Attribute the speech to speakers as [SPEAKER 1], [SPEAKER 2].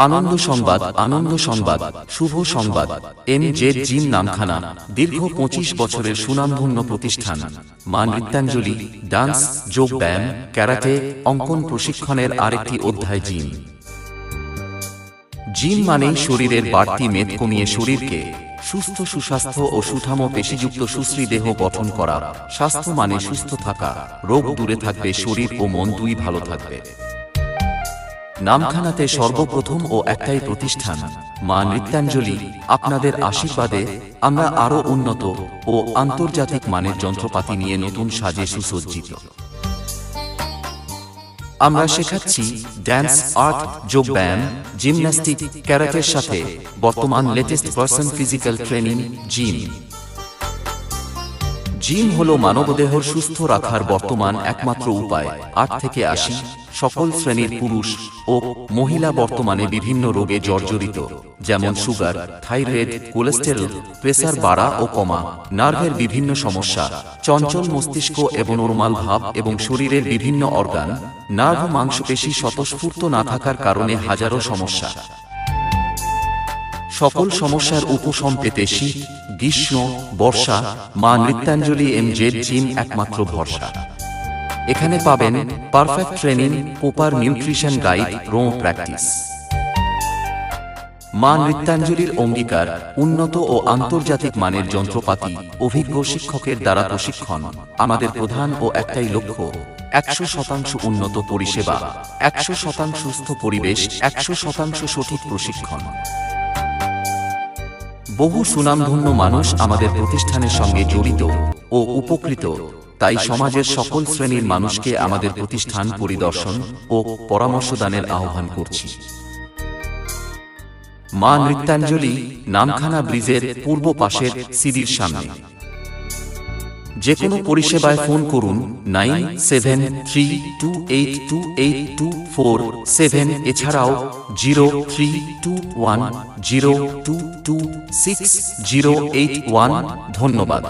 [SPEAKER 1] আনন্দ সংবাদ, শুভ সংবাদ। MZ gym Namkhana দীর্ঘ 25 বছরের সুনামধন্য প্রতিষ্ঠান। মা নৃত্যাঞ্জলি ডান্স, যোগ ব্যায়াম, ক্যারাটে, অঙ্কন প্রশিক্ষণের আরেকটি অধ্যায় জিম। জিম মানেই শরীরের বাড়তি মেদ কমিয়ে শরীরকে সুস্থ, সুস্বাস্থ্য ও সুঠামো পেশিযুক্ত সুশ্রী দেহ গঠন করা। স্বাস্থ্য মানে সুস্থ থাকা, রোগ দূরে থাকবে, শরীর ও মন দুই ভালো থাকবে। নামখানাতে সর্বপ্রথম ও একটাই প্রতিষ্ঠান মা নৃত্যাঞ্জলি। আপনাদের আশীর্বাদে আমরা আরো উন্নত ও আন্তর্জাতিক মানের যন্ত্রপাতি নিয়ে নতুন সাজে সুসজ্জিত। আমরা শেখাচ্ছি ড্যান্স, আর্ট, যোগ ব্যায়াম, জিমন্যাস্টিক, ক্যারাটের সাথে বর্তমান latest version physical training gym. Gym হলো মানবদেহর সুস্থ রাখার বর্তমান একমাত্র উপায়। 8 থেকে 80 সকল শ্রেণীর পুরুষ ও মহিলা বর্তমানে বিভিন্ন রোগে জর্জরিত, যেমন সুগার, থাইরয়েড, কোলেস্টেরল, প্রেসার বাড়া ও কমা, নার্ভের বিভিন্ন সমস্যা, চঞ্চল মস্তিষ্ক এবং নরমাল ভাব এবং শরীরের বিভিন্ন অর্গান, নার্ভ, মাংসপেশি স্বতঃস্ফূর্ত না থাকার কারণে হাজারো সমস্যা। সকল সমস্যার উপশম পেতে শীত, গ্রীষ্ম, বর্ষা মা নৃত্যাঞ্জলি MZ জিম একমাত্র ভরসা। এখানে পাবেন perfect training, proper nutrition guide, row practice. মা নৃত্যাঞ্জলির অঙ্গীকার উন্নত ও আন্তর্জাতিক মানের যন্ত্রপাতি, অভিজ্ঞ শিক্ষকের দ্বারা প্রশিক্ষণ। আমাদের প্রধান ও একটাই লক্ষ্য 100% উন্নত পরিষেবা, 100% সুস্থ পরিবেশ, 100% সঠিক প্রশিক্ষণ। বহু সুনামধন্য মানুষ আমাদের প্রতিষ্ঠানের সঙ্গে জড়িত ও উপকৃত, তাই সমাজের সকল শ্রেণীর মানুষকে আমাদের প্রতিষ্ঠান পরিদর্শন ও পরামর্শদানের আহ্বান করছি। মা নৃত্যাঞ্জলি, নামখানা ব্রিজের পূর্ব পাশের সিডির সামনে। যে কোনো পরিষেবায় ফোন করুন 9732828247। এছাড়াও 032102268081। ধন্যবাদ।